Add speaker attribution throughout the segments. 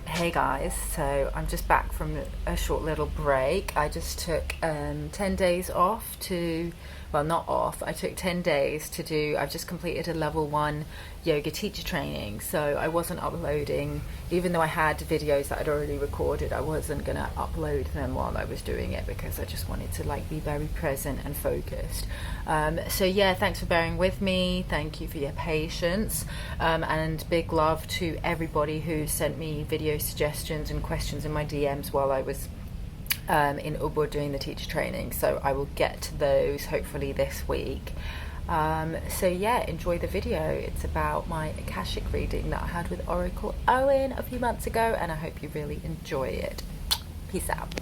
Speaker 1: Hey guys, so I'm just back from a short little break. I just took 10 days off to, well, not off, I took 10 days to do, I've just completed a level 1 yoga teacher training, so I wasn't uploading, even though I had videos that I'd already recorded, I wasn't going to upload them while I was doing it because I just wanted to be very present and focused. So yeah, thanks for bearing with me, thank you for your patience, and big love to everybody who sent me video suggestions and questions in my DMs while I was in Ubud doing the teacher training, so I will get to those hopefully this week. So yeah, enjoy the video. It's about my Akashic reading that I had with Oracle Owen a few months ago, and I hope you really enjoy it. Peace out.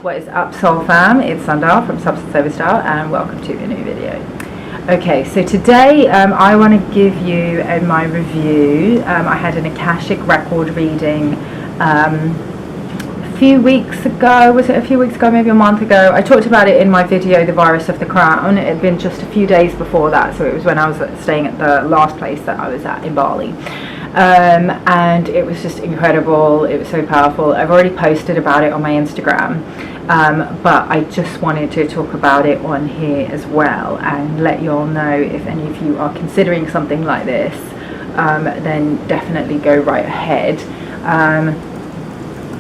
Speaker 1: What is up, Soul Fam? It's Sandal from Substance Over Style, and welcome to a new video. Okay, so today I want to give you my review. I had an Akashic record reading a few weeks ago. Was it a few weeks ago, maybe a month ago? I talked about it in my video, The Virus of the Crown. It had been just a few days before that, so it was when I was staying at the last place that I was at in Bali. And it was just incredible. It was so powerful. I've already posted about it on my Instagram, but I just wanted to talk about it on here as well and let you all know if any of you are considering something like this, then definitely go right ahead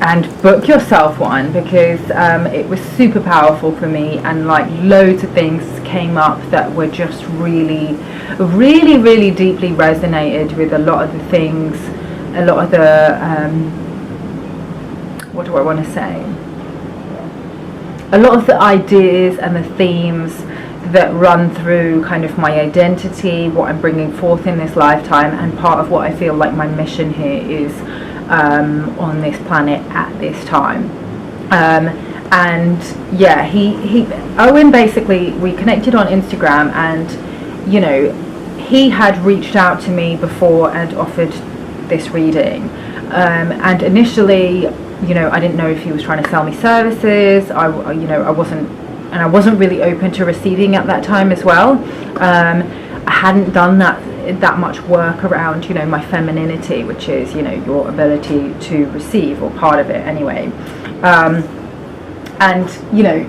Speaker 1: and book yourself one, because it was super powerful for me, and loads of things came up that were just really deeply resonated with a lot of the things, a lot of the what do I want to say, a lot of the ideas and the themes that run through kind of my identity, what I'm bringing forth in this lifetime, and part of what I feel like my mission here is on this planet at this time. And yeah, Owen, basically we connected on Instagram, and you know, he had reached out to me before and offered this reading, and initially, you know, I didn't know if he was trying to sell me services. I wasn't really open to receiving at that time as well. I hadn't done that much work around, you know, my femininity, which is, you know, your ability to receive, or part of it anyway. And you know,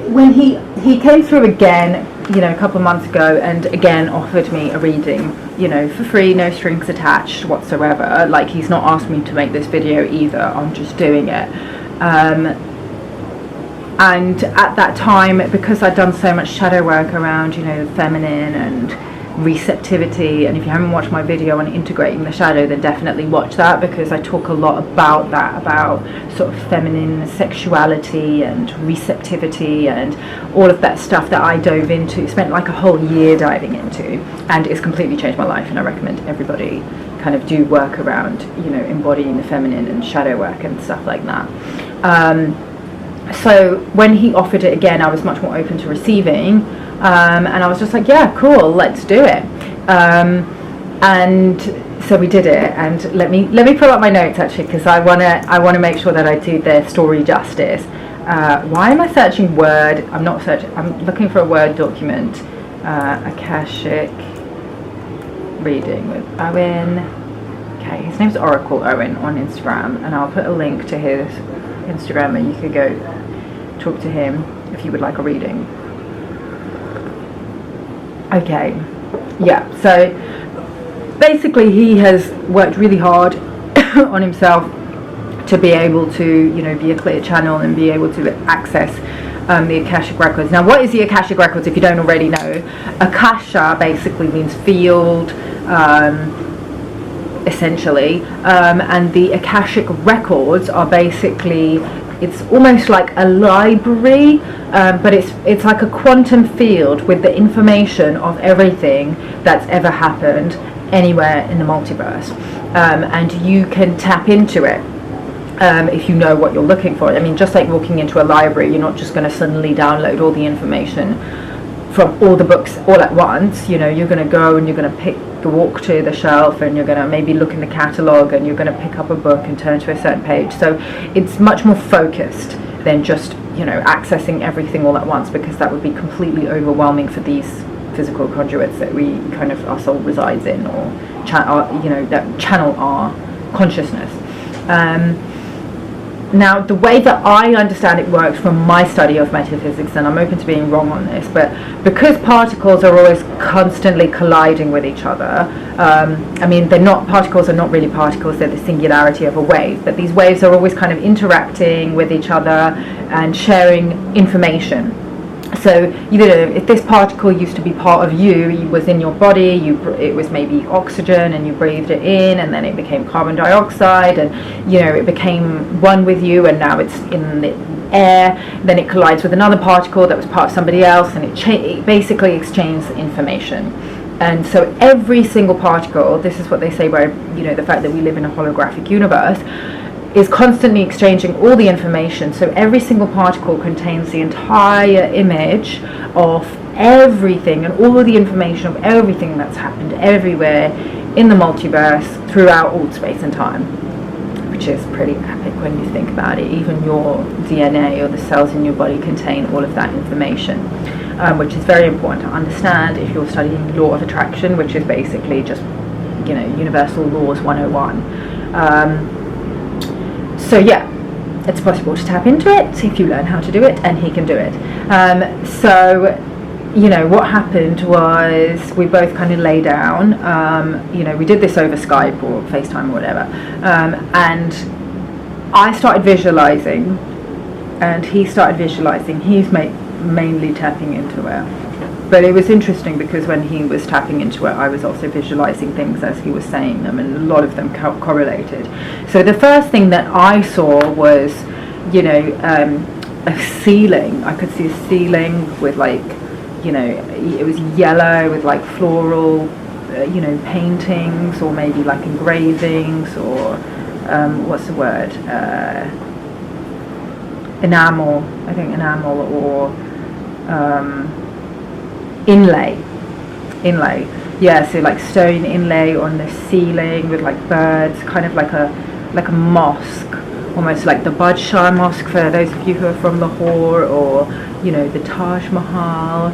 Speaker 1: when he came through again, you know, a couple of months ago, and again offered me a reading, you know, for free, no strings attached whatsoever. Like, he's not asked me to make this video either, I'm just doing it. And at that time, because I'd done so much shadow work around, you know, the feminine and receptivity, and if you haven't watched my video on integrating the shadow, then definitely watch that, because I talk a lot about that, about sort of feminine sexuality and receptivity and all of that stuff that I dove into, spent like a whole year diving into, and it's completely changed my life. And I recommend everybody kind of do work around, you know, embodying the feminine and shadow work and stuff like that. So when he offered it again, I was much more open to receiving, and I was just like, yeah, cool, let's do it. And so we did it. And let me pull up my notes, actually, because I wanna make sure that I do their story justice. Why am I searching Word? I'm not searching. I'm looking for a Word document. Akashic reading with Owen. Okay, his name's Oracle Owen on Instagram, and I'll put a link to his Instagram, and you could go talk to him if you would like a reading. Okay, yeah, so basically he has worked really hard on himself to be able to, you know, be a clear channel and be able to access the Akashic Records. Now, what is the Akashic Records, if you don't already know? Akasha basically means field, essentially, and the Akashic Records are basically, it's almost like a library, but it's like a quantum field with the information of everything that's ever happened anywhere in the multiverse, and you can tap into it.
Speaker 2: if you know what you're looking for. I mean, just like walking into a library, you're not just going to suddenly download all the information from all the books all at once. You know, you're going to go and you're going to walk to the shelf, and you're going to maybe look in the catalogue, and you're going to pick up a book and turn to a certain page. So it's much more focused than just, you know, accessing everything all at once, because that would be completely overwhelming for these physical conduits that we kind of, our soul resides in, or you know, that channel our consciousness. Now, the way that I understand it works from my study of metaphysics, and I'm open to being wrong on this, but because particles are always constantly colliding with each other, I mean, particles are not really particles, they're the singularity of a wave, but these waves are always kind of interacting with each other and sharing information. So, you know, if this particle used to be part of you, it was in your body, it was maybe oxygen, and you breathed it in, and then it became carbon dioxide, and, you know, it became one with you, and now it's in the air. Then it collides with another particle that was part of somebody else, and it basically exchanges information. And so every single particle, this is what they say by, you know, the fact that we live in a holographic universe, is constantly exchanging all the information. So every single particle contains the entire image of everything and all of the information of everything that's happened everywhere in the multiverse throughout all space and time, which is pretty epic when you think about it. Even your DNA or the cells in your body contain all of that information, which is very important to understand if you're studying law of attraction, which is basically just, you know, universal laws 101. So yeah, it's possible to tap into it if you learn how to do it, and he can do it. So, you know, what happened was we both kind of lay down. You know, we did this over Skype or FaceTime or whatever, and I started visualizing, and he started visualizing. He's mainly tapping into it. But it was interesting because when he was tapping into it, I was also visualizing things as he was saying them, and a lot of them correlated. So the first thing that I saw was, you know, a ceiling. I could see a ceiling with, like, you know, it was yellow with like floral, you know, paintings, or maybe like engravings, or what's the word? Enamel. I think enamel, or inlay, yeah, so like stone inlay on the ceiling with like birds, kind of like a mosque, almost like the Badshah Mosque for those of you who are from Lahore, or, you know, the Taj Mahal.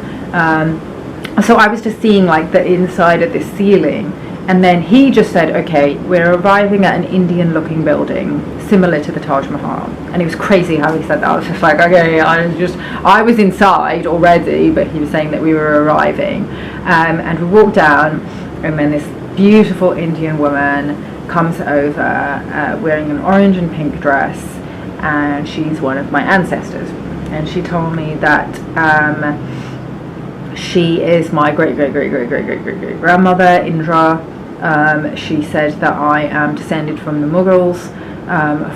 Speaker 2: So I was just seeing like the inside of this ceiling, and then he just said, okay, we're arriving at an Indian looking building similar to the Taj Mahal. And it was crazy how he said that. I was just like, okay, I was inside already, but he was saying that we were arriving. And we walked down, and then this beautiful Indian woman comes over wearing an orange and pink dress, and she's one of my ancestors. And she told me that she is my great grandmother, Indra. She said that I am descended from the Mughals,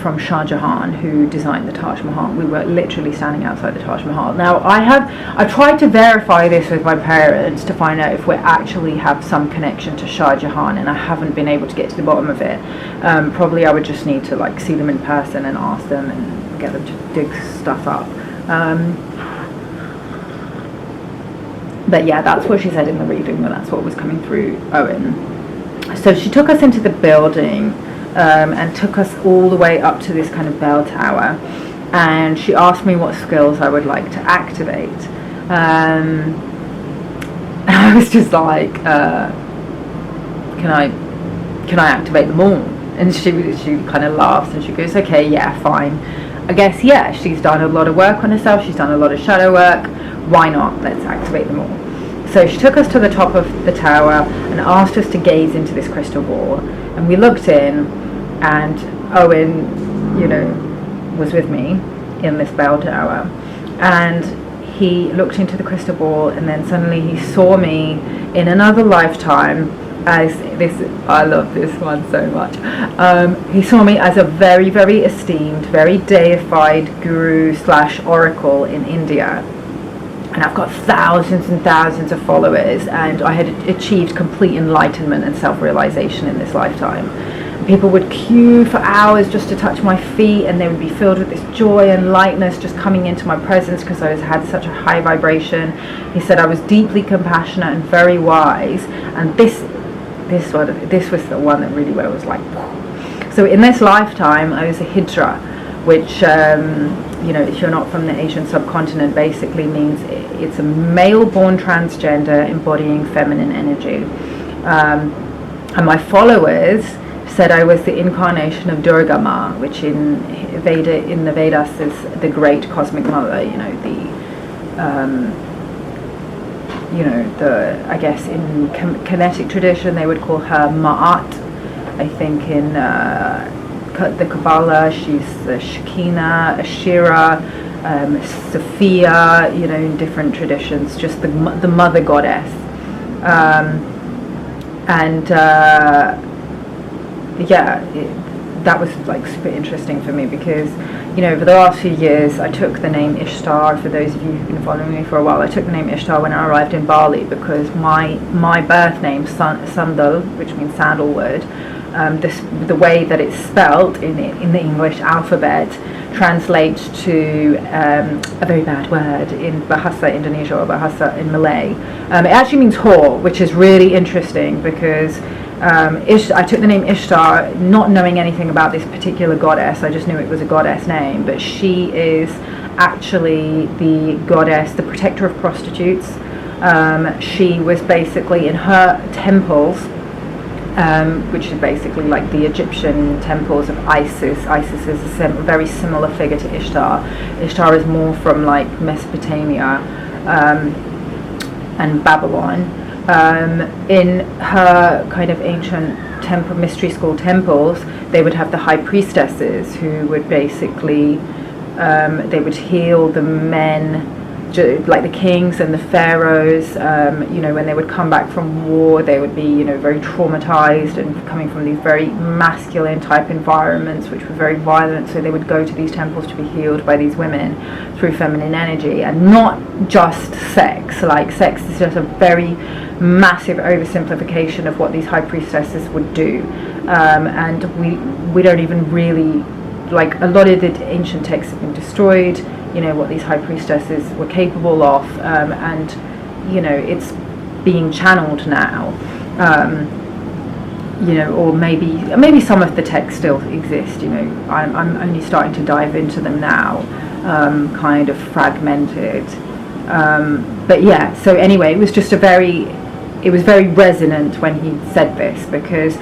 Speaker 2: from Shah Jahan, who designed the Taj Mahal. We were literally standing outside the Taj Mahal. Now, I tried to verify this with my parents to find out if we actually have some connection to Shah Jahan, and I haven't been able to get to the bottom of it. Probably I would just need to like see them in person and ask them and get them to dig stuff up. But yeah, that's what she said in the reading, and that's what was coming through Owen. So she took us into the building, and took us all the way up to this kind of bell tower, and she asked me what skills I would like to activate. And I was just like, can I activate them all? And she kind of laughs, and she goes, okay, yeah, fine. I guess, yeah, she's done a lot of work on herself, she's done a lot of shadow work, why not? Let's activate them all. So she took us to the top of the tower and asked us to gaze into this crystal ball, and we looked in, and Owen, you know, was with me in this bell tower, and he looked into the crystal ball, and then suddenly he saw me in another lifetime as this. I love this one so much. He saw me as a very, very esteemed, very deified guru / oracle in India, and I've got thousands and thousands of followers, and I had achieved complete enlightenment and self-realization in this lifetime. people would queue for hours just to touch my feet, and they would be filled with this joy and lightness just coming into my presence because I had such a high vibration. He said I was deeply compassionate and very wise, and this was the one that really, where it was like, whew. So in this lifetime I was a Hijra, which if you're not from the Asian subcontinent, basically means it's a male-born transgender embodying feminine energy. And my followers said I was the incarnation of Durga Ma, which in the Vedas is the great cosmic mother. I guess in Kemetic tradition they would call her Ma'at. I think in the Kabbalah she's Shekinah, Ashira, Sophia. In different traditions, just the mother goddess. That was like super interesting for me because, over the last few years I took the name Ishtar. For those of you who've been following me for a while, I took the name Ishtar when I arrived in Bali because my birth name, Sandal, which means sandalwood, the way that it's spelt in the English alphabet translates to a very bad word in Bahasa Indonesia or Bahasa in Malay. It actually means whore, which is really interesting because I took the name Ishtar not knowing anything about this particular goddess. I just knew it was a goddess name, but she is actually the goddess, the protector of prostitutes. She was basically in her temples, which is basically like the Egyptian temples of Isis. Isis is a very similar figure to Ishtar. Ishtar is more from like Mesopotamia and Babylon. In her kind of ancient mystery school temples, they would have the high priestesses who would basically they would heal the men, like the kings and the pharaohs. When they would come back from war, they would be very traumatized and coming from these very masculine type environments which were very violent, so they would go to these temples to be healed by these women through feminine energy, and not just sex. Like, sex is just a very massive oversimplification of what these high priestesses would do, and we don't even really, like, a lot of the ancient texts have been destroyed, what these high priestesses were capable of, and it's being channeled now, or maybe some of the texts still exist. I'm only starting to dive into them now, kind of fragmented, but yeah. So anyway, it was just it was very resonant when he said this, because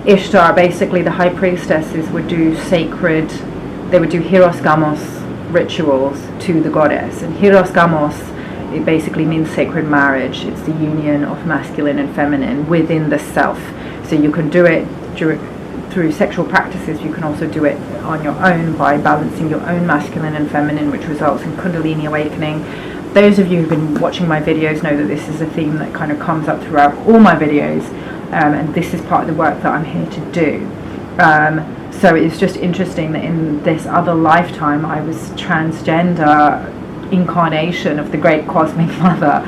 Speaker 2: Ishtar, basically the high priestesses would do Hieros Gamos rituals to the goddess, and Hieros Gamos, it basically means sacred marriage. It's the union of masculine and feminine within the self. So you can do it through sexual practices. You can also do it on your own by balancing your own masculine and feminine, which results in Kundalini awakening. Those of you who've been watching my videos know that this is a theme that kind of comes up throughout all my videos, and this is part of the work that I'm here to do. So it's just interesting that in this other lifetime I was transgender incarnation of the great cosmic mother.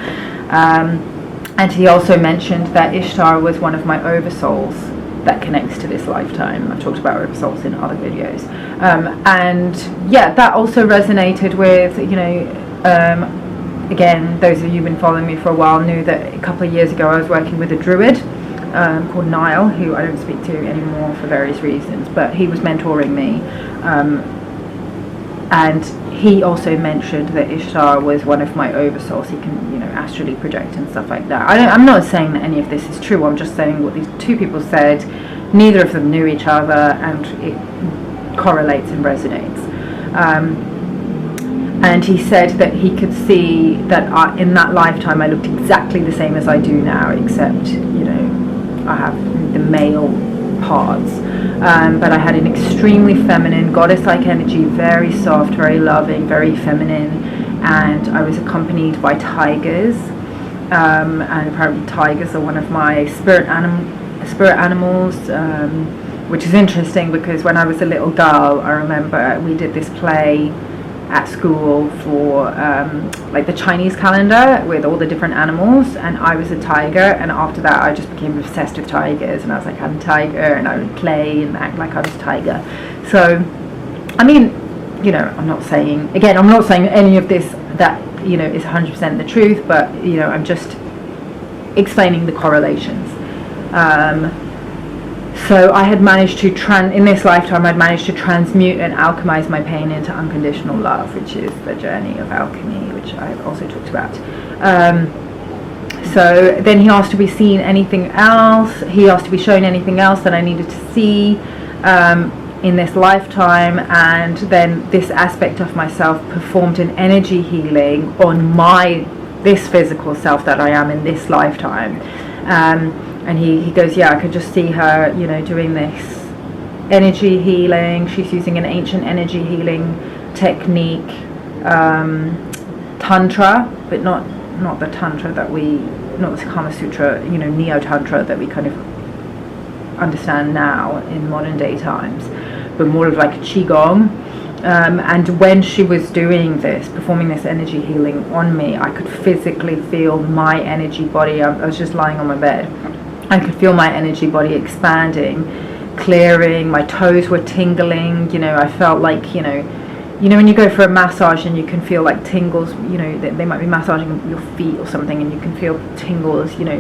Speaker 2: And he also mentioned that Ishtar was one of my oversouls that connects to this lifetime. I've talked about oversouls in other videos. And yeah, that also resonated with, again, those of you who've been following me for a while knew that a couple of years ago I was working with a druid called Niall, who I don't speak to anymore for various reasons, but he was mentoring me, and he also mentioned that Ishtar was one of my oversouls. He can, astrally project and stuff like that. I'm not saying that any of this is true. I'm just saying what these two people said. Neither of them knew each other, and it correlates and resonates. And he said that he could see that in that lifetime I looked exactly the same as I do now, except, I have the male parts, but I had an extremely feminine, goddess-like energy, very soft, very loving, very feminine, and I was accompanied by tigers, and apparently tigers are one of my spirit animals, which is interesting because when I was a little girl, I remember we did this play, at school for like the Chinese calendar with all the different animals, and I was a tiger, and after that I just became obsessed with tigers, and I was like, I'm a tiger, and I would play and act like I was a tiger. So I mean, you know, I'm not saying any of this that, you know, is 100% the truth, but, you know, I'm just explaining the correlations. So I had managed to in this lifetime I'd managed to transmute and alchemize my pain into unconditional love, which is the journey of alchemy, which I've also talked about. So then he asked to be seen anything else. He asked to be shown anything else that I needed to see in this lifetime, and then this aspect of myself performed an energy healing on this physical self that I am in this lifetime. And he goes, yeah, I could just see her, you know, doing this energy healing. She's using an ancient energy healing technique, Tantra, but not the Tantra that not the Kama Sutra, you know, Neo Tantra that we kind of understand now in modern day times, but more of like a Qigong. And when she was doing this, performing this energy healing on me, I could physically feel my energy body. I was just lying on my bed. I could feel my energy body expanding, clearing. My toes were tingling. You know, I felt like, you know, when you go for a massage and you can feel like tingles, you know, they might be massaging your feet or something, and you can feel tingles, you know,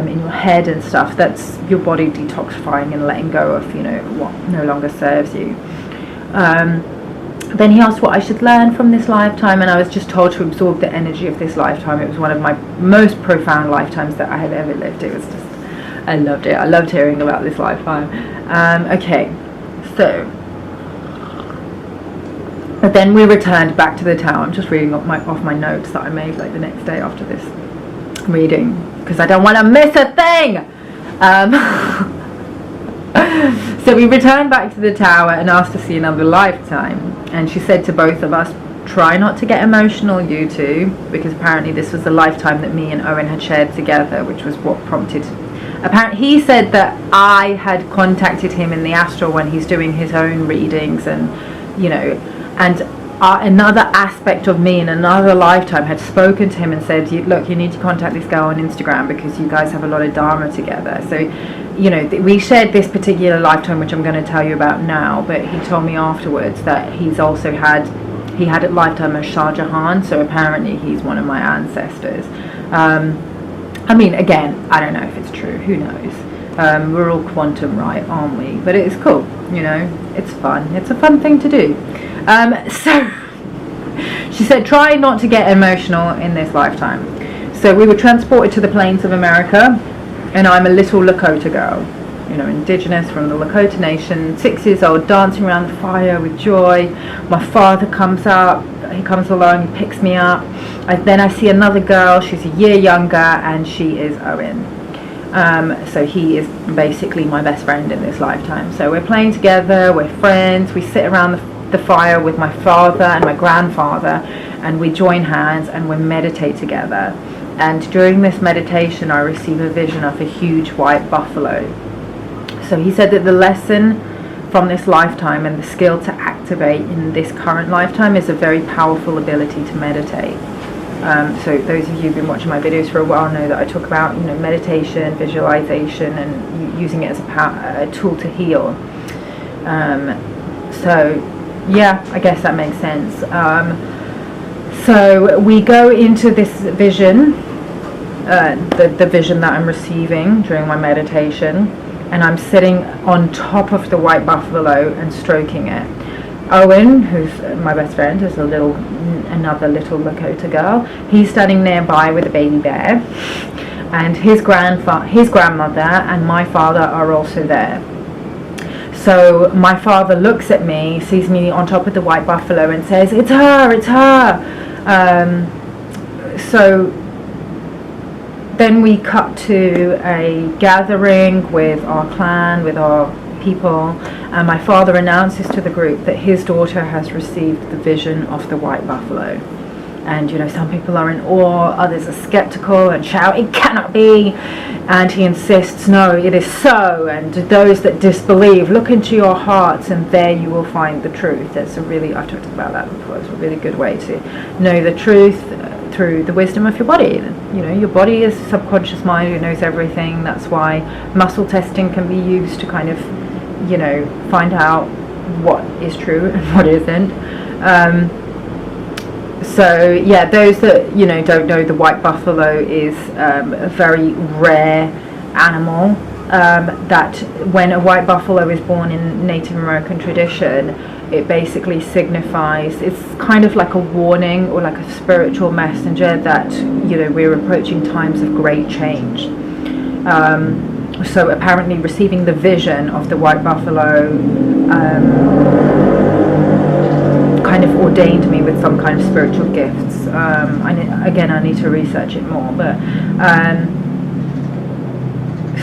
Speaker 2: in your head and stuff. That's your body detoxifying and letting go of, you know, what no longer serves you. Then he asked what I should learn from this lifetime, and I was just told to absorb the energy of this lifetime. It was one of my most profound lifetimes that I had ever lived. It was just, I loved it. I loved hearing about this lifetime. Okay, so but then we returned back to the tower. I'm just reading off my notes that I made like the next day after this reading, because I don't want to miss a thing. So we returned back to the tower and asked to see another lifetime, and she said to both of us, try not to get emotional, you two, because apparently this was the lifetime that me and Owen had shared together, which was what prompted. Apparently he said that I had contacted him in the astral when he's doing his own readings, and, you know, and another aspect of me in another lifetime had spoken to him and said, look, you need to contact this girl on Instagram because you guys have a lot of dharma together. So, you know, we shared this particular lifetime, which I'm going to tell you about now, but he told me afterwards that he had a lifetime as Shah Jahan, so apparently he's one of my ancestors. I mean, again, I don't know if it's true, who knows. We're all quantum, right, aren't we? But it's cool, you know, it's fun. It's a fun thing to do. So she said, try not to get emotional in this lifetime. So we were transported to the plains of America, and I'm a little Lakota girl, you know, indigenous from the Lakota nation, 6 years old, dancing around the fire with joy. My father comes along, he picks me up. Then I see another girl, she's a year younger, and she is Owen. So he is basically my best friend in this lifetime. So we're playing together, we're friends, we sit around the fire with my father and my grandfather, and we join hands and we meditate together. And during this meditation I receive a vision of a huge white buffalo. So he said that the lesson from this lifetime and the skill to activate in this current lifetime is a very powerful ability to meditate. So those of you who've been watching my videos for a while know that I talk about, you know, meditation, visualization, and using it as a tool to heal. So yeah, I guess that makes sense. So we go into this vision, the vision that I'm receiving during my meditation, and I'm sitting on top of the white buffalo and stroking it. Owen, who's my best friend, is another little Lakota girl. He's standing nearby with a baby bear, and his grandmother and my father are also there. So my father looks at me, sees me on top of the white buffalo, and says, "It's her, it's her." So then we cut to a gathering with our clan, with our people, and my father announces to the group that his daughter has received the vision of the white buffalo. And some people are in awe, others are skeptical and shout, "It cannot be!" And he insists, "No, it is so. And those that disbelieve, look into your hearts, and there you will find the truth." I've talked about that before. It's a really good way to know the truth through the wisdom of your body. Your body is subconscious mind. It knows everything. That's why muscle testing can be used to kind of, find out what is true and what isn't. So yeah, those that don't know, the white buffalo is a very rare animal. That when a white buffalo is born in Native American tradition, it basically signifies, it's kind of like a warning or like a spiritual messenger that we're approaching times of great change. So apparently receiving the vision of the white buffalo kind of ordained me with some kind of spiritual gifts. I need to research it more, but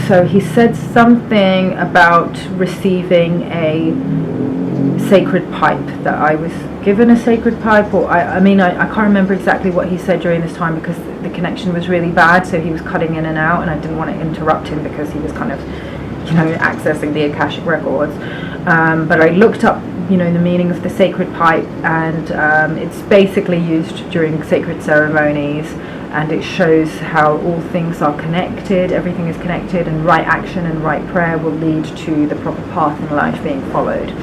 Speaker 2: so he said something about receiving a sacred pipe, that I was given a sacred pipe, or I can't remember exactly what he said during this time because the connection was really bad, so he was cutting in and out, and I didn't want to interrupt him because he was kind of accessing the Akashic records. But I looked up the meaning of the sacred pipe, and it's basically used during sacred ceremonies, and it shows how all things are connected, everything is connected, and right action and right prayer will lead to the proper path in life being followed.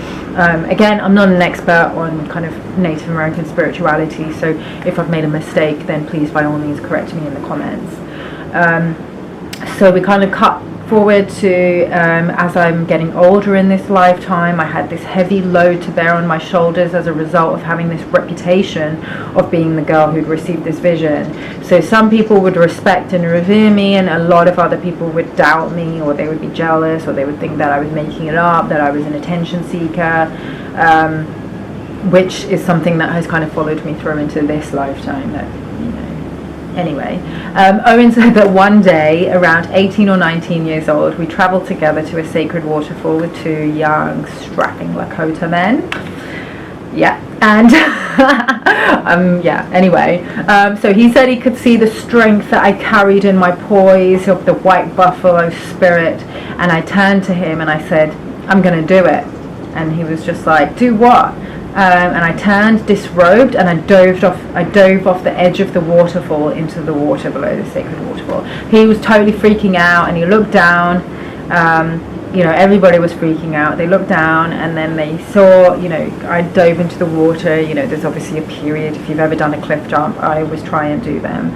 Speaker 2: Again, I'm not an expert on kind of Native American spirituality, so if I've made a mistake, then please by all means correct me in the comments. So we kind of cut forward to as I'm getting older in this lifetime. I had this heavy load to bear on my shoulders as a result of having this reputation of being the girl who'd received this vision. So some people would respect and revere me, and a lot of other people would doubt me, or they would be jealous, or they would think that I was making it up, that I was an attention seeker, which is something that has kind of followed me through into this lifetime. Anyway, Owen said that one day, around 18 or 19 years old, we travelled together to a sacred waterfall with two young, strapping Lakota men. Yeah, and anyway, so he said he could see the strength that I carried in my poise of the white buffalo spirit, and I turned to him and I said, "I'm going to do it." And he was just like, "Do what?" And I turned, disrobed, and I dove off the edge of the waterfall into the water below the sacred waterfall. He was totally freaking out, and he looked down. Everybody was freaking out. They looked down, and then they saw, I dove into the water. There's obviously a period. If you've ever done a cliff jump, I always try and do them.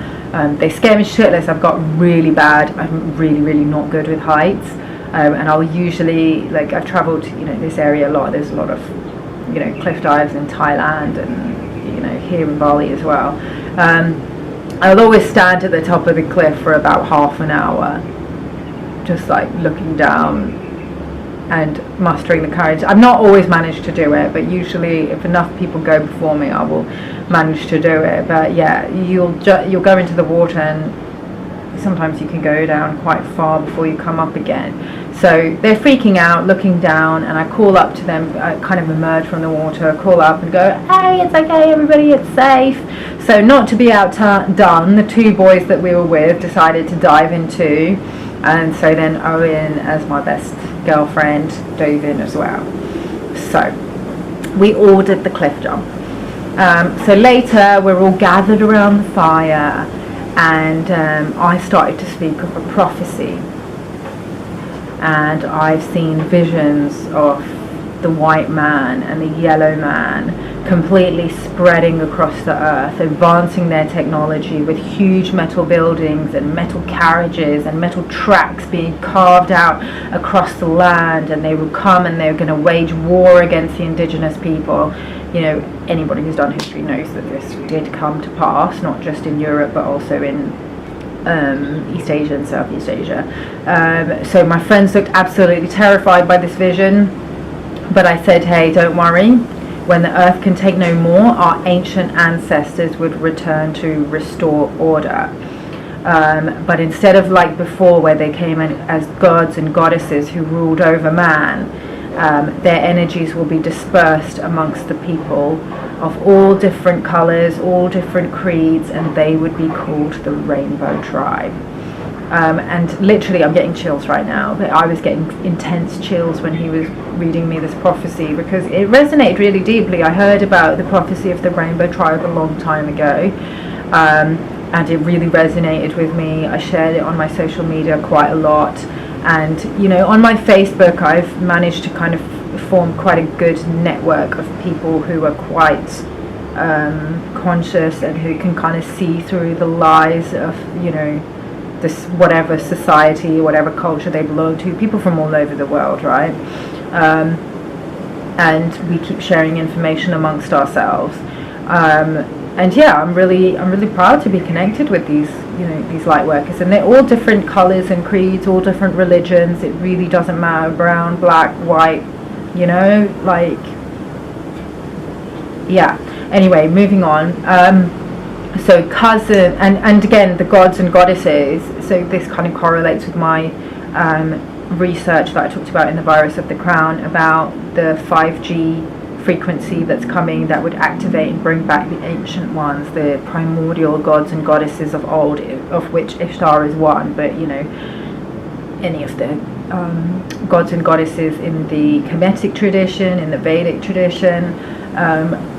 Speaker 2: They scare me shitless. I've got really bad. I'm really, really not good with heights. And I'll usually, I've travelled, this area a lot. There's a lot of cliff dives in Thailand and here in Bali as well. I'll always stand at the top of the cliff for about half an hour, just looking down and mustering the courage. I've not always managed to do it, but usually if enough people go before me, I will manage to do it. But yeah, you'll go into the water, and sometimes you can go down quite far before you come up again. So they're freaking out, looking down, and I call up to them. I kind of emerge from the water, call up and go, "Hey, it's okay, everybody, it's safe." So not to be outdone, the two boys that we were with decided to dive in too, and so then Owen, as my best girlfriend, dove in as well. So we all did the cliff jump. So later we're all gathered around the fire, and I started to speak of a prophecy. And I've seen visions of the white man and the yellow man completely spreading across the earth, advancing their technology with huge metal buildings and metal carriages and metal tracks being carved out across the land, and they would come and they were going to wage war against the indigenous people. Anybody who's done history knows that this did come to pass, not just in Europe but also in East Asia and Southeast Asia. So my friends looked absolutely terrified by this vision, but I said, "Hey, don't worry. When the earth can take no more, our ancient ancestors would return to restore order. But instead of like before, where they came in as gods and goddesses who ruled over man, their energies will be dispersed amongst the people of all different colours, all different creeds, and they would be called the Rainbow Tribe. And literally, I'm getting chills right now. But I was getting intense chills when he was reading me this prophecy, because it resonated really deeply. I heard about the prophecy of the Rainbow Tribe a long time ago, and it really resonated with me. I shared it on my social media quite a lot, and on my Facebook, I've managed to kind of form quite a good network of people who are quite conscious and who can kind of see through the lies of this whatever society, whatever culture they belong to, people from all over the world, right? And we keep sharing information amongst ourselves. And yeah, I'm really proud to be connected with these light workers, and they're all different colors and creeds, all different religions. It really doesn't matter, brown, black, white, yeah. Anyway, moving on. So cousin, and again, the gods and goddesses, so this kind of correlates with my research that I talked about in the Virus of the Crown about the 5G frequency that's coming, that would activate and bring back the ancient ones, the primordial gods and goddesses of old, of which Ishtar is one, but any of the gods and goddesses in the Kemetic tradition, in the Vedic tradition,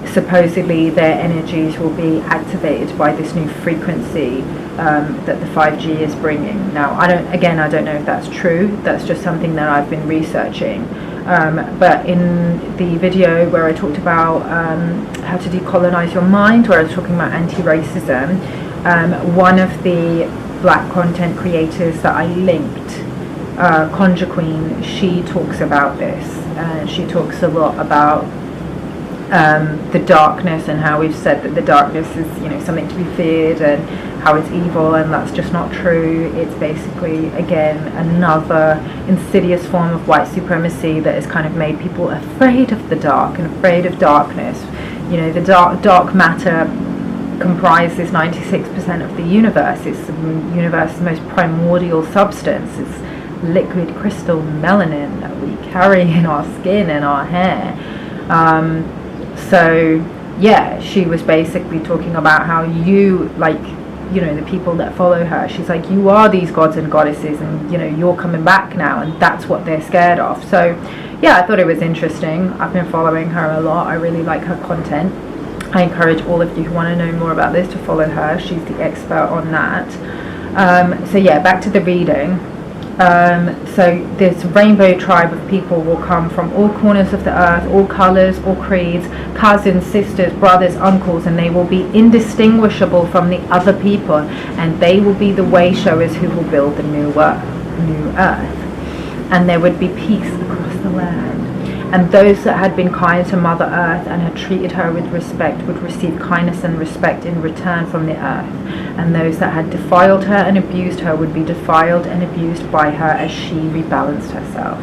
Speaker 2: supposedly their energies will be activated by this new frequency that the 5G is bringing. Now, I don't know if that's true. That's just something that I've been researching. But in the video where I talked about how to decolonize your mind, where I was talking about anti-racism, one of the black content creators that I linked, Conjure Queen, she talks about this. She talks a lot about the darkness, and how we've said that the darkness is something to be feared, and how it's evil, and that's just not true. It's basically, again, another insidious form of white supremacy that has kind of made people afraid of the dark and afraid of darkness. The dark matter comprises 96% of the universe. It's the universe's most primordial substance. It's liquid crystal melanin that we carry in our skin and our hair. So yeah, she was basically talking about how the people that follow her, she's like, you are these gods and goddesses, and you're coming back now, and that's what they're scared of. So yeah, I thought it was interesting. I've been following her a lot. I really like her content. I encourage all of you who want to know more about this to follow her. She's the expert on that. So yeah, back to the reading. So this rainbow tribe of people will come from all corners of the earth, all colors, all creeds, cousins, sisters, brothers, uncles, and they will be indistinguishable from the other people, and they will be the way showers who will build the new earth. And there would be peace across the land. And those that had been kind to Mother Earth and had treated her with respect would receive kindness and respect in return from the earth. And those that had defiled her and abused her would be defiled and abused by her as she rebalanced herself.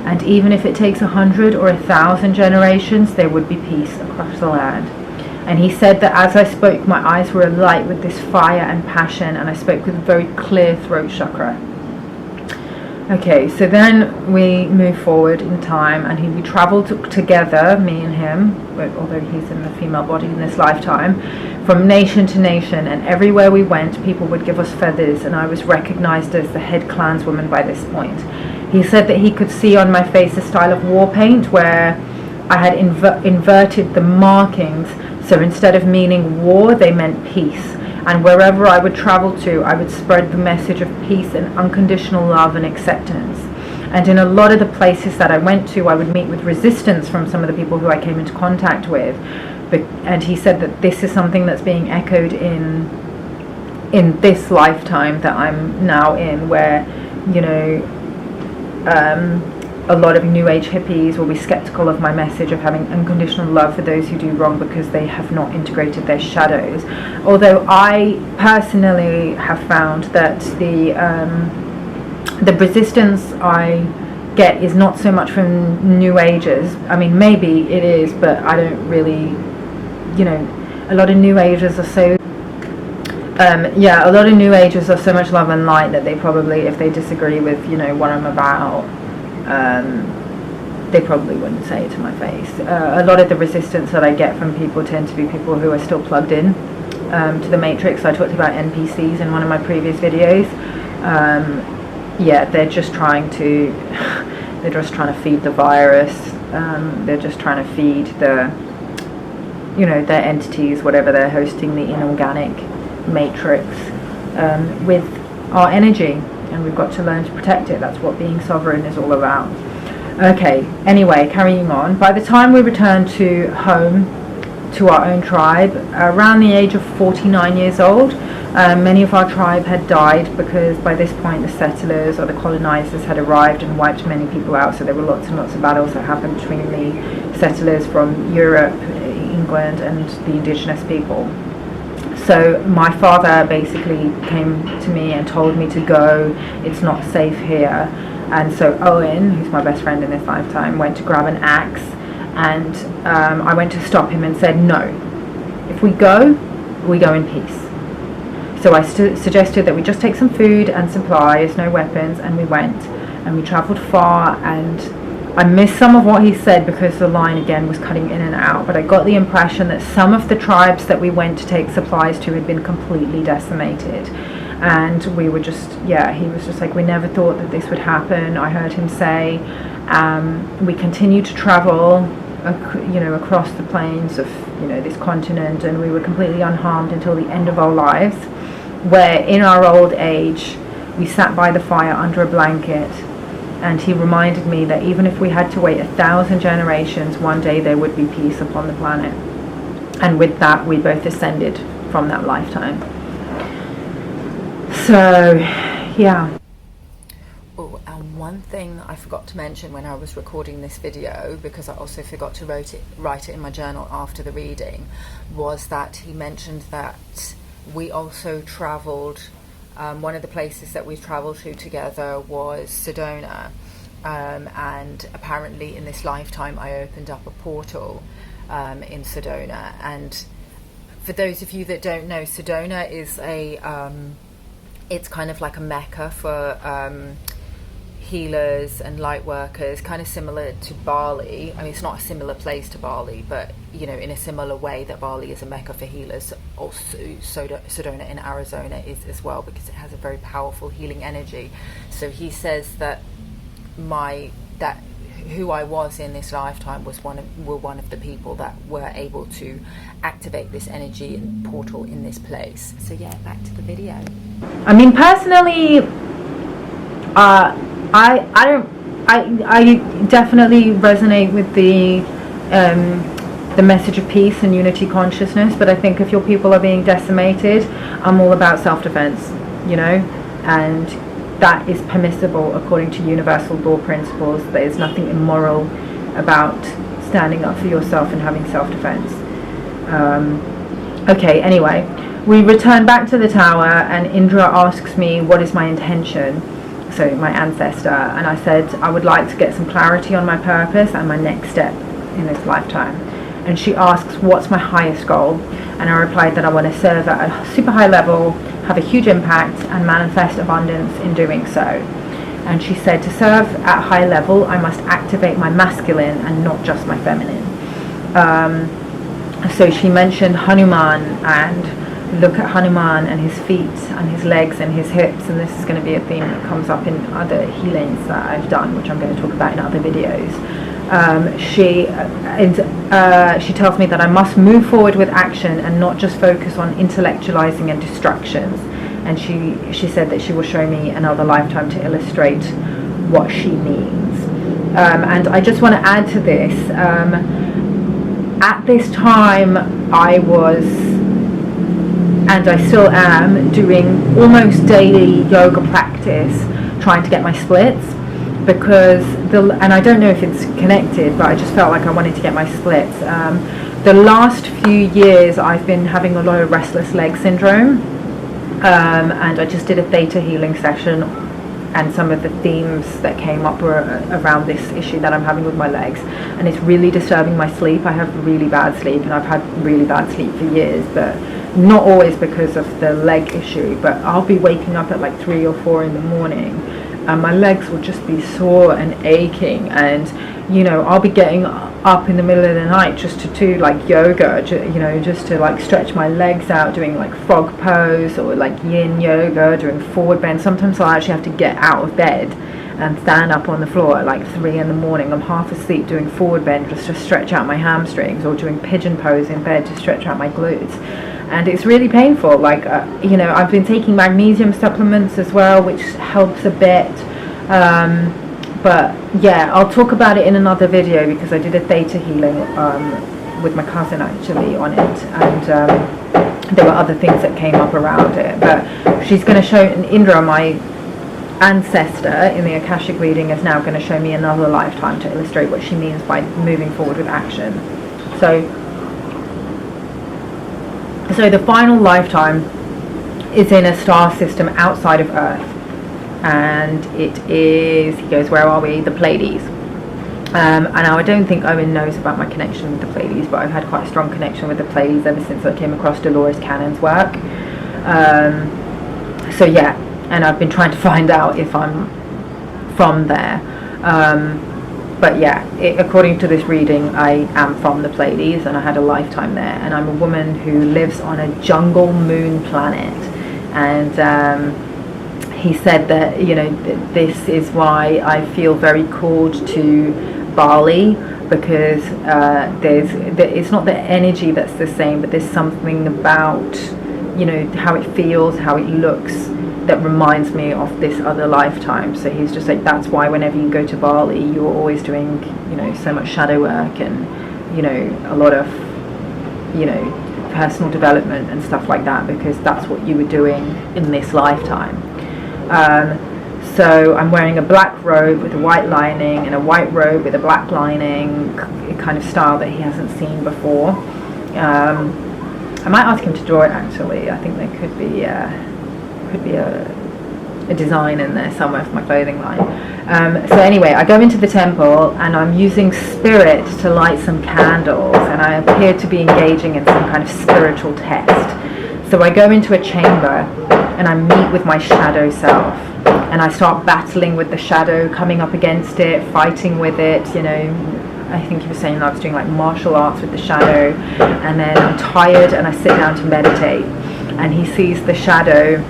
Speaker 2: And even if it takes 100 or 1,000 generations, there would be peace across the land. And he said that as I spoke, my eyes were alight with this fire and passion, and I spoke with a very clear throat chakra. Okay, so then we move forward in time, and we travelled together, me and him, although he's in the female body in this lifetime, from nation to nation, and everywhere we went, people would give us feathers, and I was recognised as the head clanswoman by this point. He said that he could see on my face a style of war paint where I had inverted the markings, so instead of meaning war, they meant peace. And wherever I would travel to, I would spread the message of peace and unconditional love and acceptance. And in a lot of the places that I went to, I would meet with resistance from some of the people who I came into contact with. And he said that this is something that's being echoed in this lifetime that I'm now in, where, a lot of New Age hippies will be skeptical of my message of having unconditional love for those who do wrong because they have not integrated their shadows. Although I personally have found that the resistance I get is not so much from New Agers. I mean, maybe it is, but I don't really, a lot of New Agers are so a lot of New Agers are so much love and light that they probably, if they disagree with what I'm about, they probably wouldn't say it to my face. A lot of the resistance that I get from people tend to be people who are still plugged in to the matrix. I talked about NPCs in one of my previous videos. Yeah, they're just trying to feed the virus. They're just trying to feed their entities, whatever they're hosting, the inorganic matrix, with our energy, and we've got to learn to protect it. That's what being sovereign is all about. Okay, anyway, carrying on. By the time we returned to home, to our own tribe, around the age of 49 years old, many of our tribe had died, because by this point the settlers or the colonizers had arrived and wiped many people out. So there were lots and lots of battles that happened between the settlers from Europe, England, and the indigenous people. So my father basically came to me and told me to go, it's not safe here. And so Owen, who's my best friend in this lifetime, went to grab an axe, and I went to stop him and said, no, if we go in peace. So I suggested that we just take some food and supplies, no weapons, and we went, and we travelled far, and I missed some of what he said because the line again was cutting in and out, but I got the impression that some of the tribes that we went to take supplies to had been completely decimated. And we were just, he was just like, we never thought that this would happen. I heard him say, we continued to travel, across the plains of, this continent, and we were completely unharmed until the end of our lives, where in our old age, we sat by the fire under a blanket, and he reminded me that even if we had to wait 1,000 generations, one day there would be peace upon the planet. And with that, we both ascended from that lifetime. So, yeah.
Speaker 1: Oh, and one thing I forgot to mention when I was recording this video, because I also forgot to write it in my journal after the reading, was that he mentioned that we also travelled, one of the places that we travelled to together was Sedona, and apparently in this lifetime I opened up a portal in Sedona. And for those of you that don't know, Sedona is it's kind of like a mecca for healers and light workers, kind of similar to Bali. I mean, it's not a similar place to Bali, but in a similar way that Bali is a mecca for healers, also Sedona in Arizona is as well, because it has a very powerful healing energy. So he says that who I was in this lifetime were one of the people that were able to activate this energy and portal in this place. So yeah, back to the video.
Speaker 2: I mean, personally, I definitely resonate with the message of peace and unity consciousness, but I think if your people are being decimated, I'm all about self-defense, and that is permissible according to universal law principles. There's nothing immoral about standing up for yourself and having self-defense. Okay, anyway, we return back to the tower, and Indra asks me what is my intention, so my ancestor, and I said I would like to get some clarity on my purpose and my next step in this lifetime. And she asks what's my highest goal, and I replied that I want to serve at a super high level, have a huge impact, and manifest abundance in doing so. And she said to serve at high level I must activate my masculine and not just my feminine. So she mentioned Hanuman, and look at Hanuman and his feet and his legs and his hips, and this is going to be a theme that comes up in other healings that I've done, which I'm going to talk about in other videos. She tells me that I must move forward with action and not just focus on intellectualizing and distractions. And she said that she will show me another lifetime to illustrate what she means. And I just want to add to this. At this time, I was, and I still am, doing almost daily yoga practice, trying to get my splits. Because and I don't know if it's connected, but I just felt like I wanted to get my splits. The last few years I've been having a lot of restless leg syndrome, and I just did a theta healing session, and some of the themes that came up were around this issue that I'm having with my legs, and it's really disturbing my sleep. I have really bad sleep, and I've had really bad sleep for years, but not always because of the leg issue, but I'll be waking up at like 3 or 4 in the morning, and my legs will just be sore and aching, and you know, I'll be getting up in the middle of the night just to do like yoga, you know, just to like stretch my legs out, doing like frog pose or like yin yoga, doing forward bend. Sometimes I'll actually have to get out of bed and stand up on the floor at like 3 in the morning. I'm half asleep doing forward bend just to stretch out my hamstrings, or doing pigeon pose in bed to stretch out my glutes. And it's really painful. Like, you know, I've been taking magnesium supplements as well, which helps a bit. But yeah, I'll talk about it in another video, because I did a theta healing with my cousin actually on it, and there were other things that came up around it. But she's going to show, Indra, my ancestor in the Akashic reading, is now going to show me another lifetime to illustrate what she means by moving forward with action. So the final lifetime is in a star system outside of Earth, and it is, he goes, where are we? The Pleiades. And now I don't think Owen knows about my connection with the Pleiades, but I've had quite a strong connection with the Pleiades ever since I came across Dolores Cannon's work. So yeah, and I've been trying to find out if I'm from there. But yeah, according to this reading, I am from the Pleiades, and I had a lifetime there, and I'm a woman who lives on a jungle moon planet. And he said that, you know, this is why I feel very called to Bali, because it's not the energy that's the same, but there's something about, you know, how it feels, how it looks, that reminds me of this other lifetime. So he's just like, that's why whenever you go to Bali, you're always doing, you know, so much shadow work, and, you know, a lot of, you know, personal development and stuff like that, because that's what you were doing in this lifetime. So I'm wearing a black robe with a white lining, and a white robe with a black lining, kind of style that he hasn't seen before. I might ask him to draw it actually. I think there could be a design in there somewhere for my clothing line. So anyway, I go into the temple, and I'm using spirit to light some candles, and I appear to be engaging in some kind of spiritual test. So I go into a chamber, and I meet with my shadow self, and I start battling with the shadow, coming up against it, fighting with it, you know. I think he was saying I was doing like martial arts with the shadow, and then I'm tired and I sit down to meditate, and he sees the shadow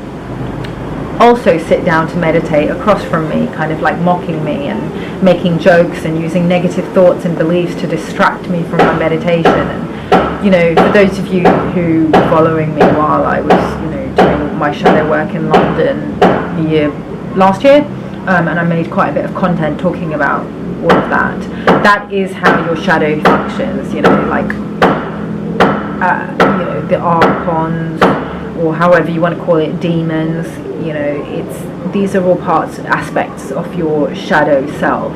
Speaker 2: also sit down to meditate across from me, kind of like mocking me and making jokes and using negative thoughts and beliefs to distract me from my meditation. And, you know, for those of you who were following me while I was, you know, doing my shadow work in London last year, and I made quite a bit of content talking about all of that. That is how your shadow functions, you know, like, you know, the archons, or however you want to call it, demons, you know, these are all aspects of your shadow self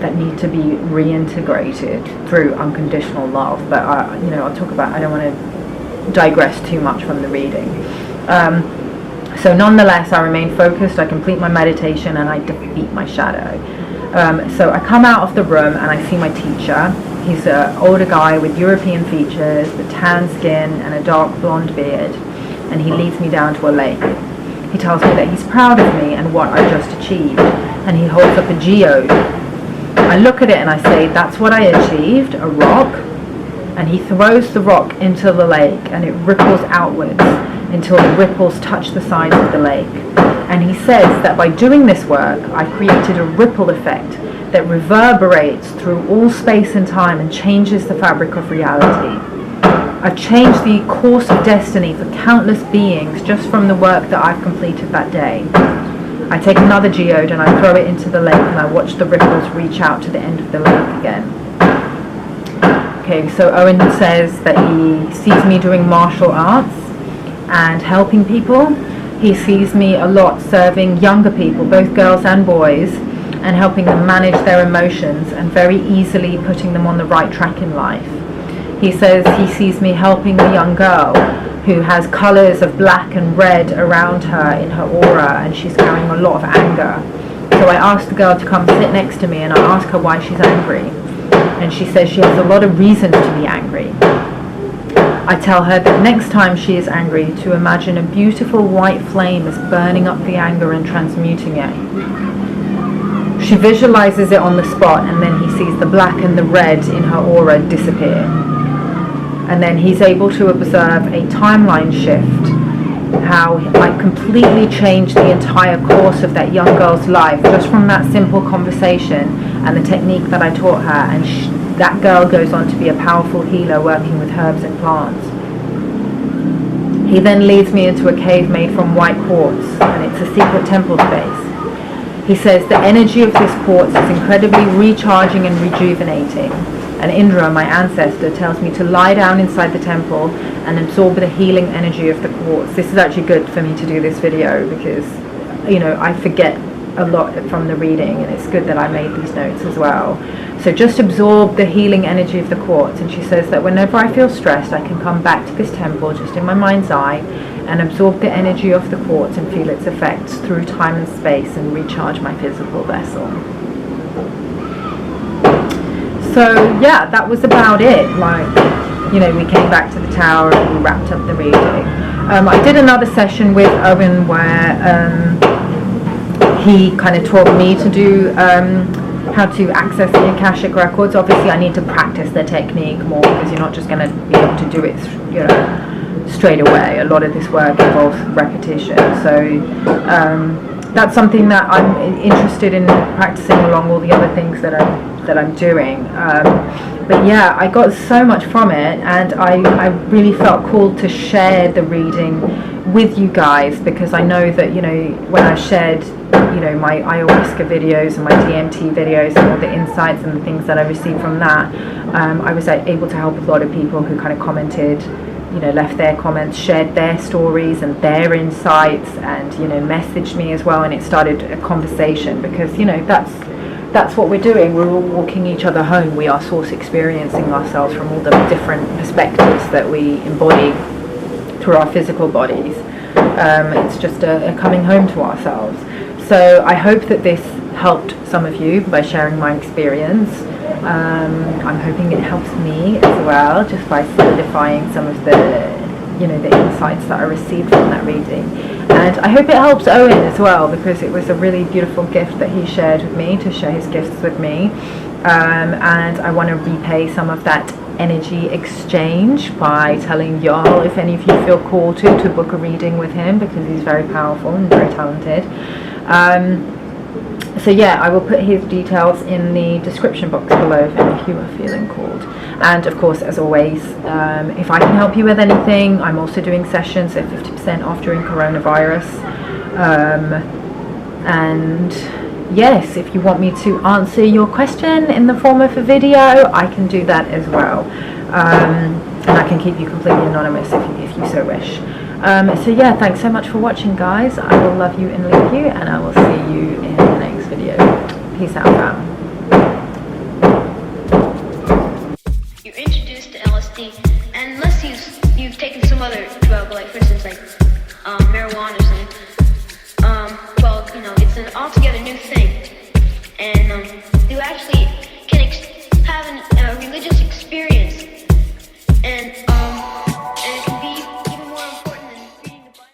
Speaker 2: that need to be reintegrated through unconditional love. But you know, I'll talk about, I don't want to digress too much from the reading. So nonetheless, I remain focused, I complete my meditation, and I defeat my shadow. So I come out of the room, and I see my teacher. He's an older guy with European features, with tan skin and a dark blonde beard, and he leads me down to a lake. He tells me that he's proud of me and what I just achieved, and he holds up a geode. I look at it and I say, that's what I achieved, a rock. And he throws the rock into the lake, and it ripples outwards until the ripples touch the sides of the lake. And he says that by doing this work, I created a ripple effect that reverberates through all space and time and changes the fabric of reality. I've changed the course of destiny for countless beings just from the work that I've completed that day. I take another geode and I throw it into the lake, and I watch the ripples reach out to the end of the lake again. Okay, so Owen says that he sees me doing martial arts and helping people. He sees me a lot serving younger people, both girls and boys, and helping them manage their emotions and very easily putting them on the right track in life. He says he sees me helping a young girl who has colours of black and red around her in her aura, and she's carrying a lot of anger. So I ask the girl to come sit next to me, and I ask her why she's angry. And she says she has a lot of reasons to be angry. I tell her that next time she is angry, to imagine a beautiful white flame is burning up the anger and transmuting it. She visualizes it on the spot, and then he sees the black and the red in her aura disappear. And then he's able to observe a timeline shift, how I completely changed the entire course of that young girl's life just from that simple conversation and the technique that I taught her. And that girl goes on to be a powerful healer working with herbs and plants. He then leads me into a cave made from white quartz, and it's a secret temple space. He says the energy of this quartz is incredibly recharging and rejuvenating. And Indra, my ancestor, tells me to lie down inside the temple and absorb the healing energy of the quartz. This is actually good for me to do this video because, I forget a lot from the reading, and it's good that I made these notes as well. So just absorb the healing energy of the quartz. And she says that whenever I feel stressed, I can come back to this temple just in my mind's eye and absorb the energy of the quartz and feel its effects through time and space and recharge my physical vessel. So yeah, that was about it. We came back to the tower and we wrapped up the reading. I did another session with Owen where he kind of taught me to do how to access the Akashic records. Obviously I need to practice the technique more because you're not just going to be able to do it straight away. A lot of this work involves repetition, so that's something that I'm interested in practicing along all the other things that I'm doing. But yeah, I got so much from it, and I really felt called to share the reading with you guys, because I know that when I shared my ayahuasca videos and my DMT videos and all the insights and the things that I received from that, I was able to help a lot of people who kind of commented, left their comments, shared their stories and their insights, and messaged me as well, and it started a conversation, because that's what we're doing. We're all walking each other home. We are source experiencing ourselves from all the different perspectives that we embody through our physical bodies. It's just a coming home to ourselves. So I hope that this helped some of you by sharing my experience. I'm hoping it helps me as well, just by solidifying some of the insights that I received from that reading. And I hope it helps Owen as well, because it was a really beautiful gift that he shared with me, to share his gifts with me. And I want to repay some of that energy exchange by telling y'all, if any of you feel called to book a reading with him, because he's very powerful and very talented. So yeah, I will put his details in the description box below if any of you are feeling called. And of course, as always, if I can help you with anything, I'm also doing sessions at 50% off during coronavirus. And yes, if you want me to answer your question in the form of a video, I can do that as well. And I can keep you completely anonymous if you so wish. So yeah, thanks so much for watching, guys. I will love you and leave you, and I will see you in the next video. Peace out, fam.
Speaker 3: You're introduced to LSD, and unless you've taken some other drug, like for instance, marijuana or something, it's an altogether new thing, and you actually can have a religious experience, and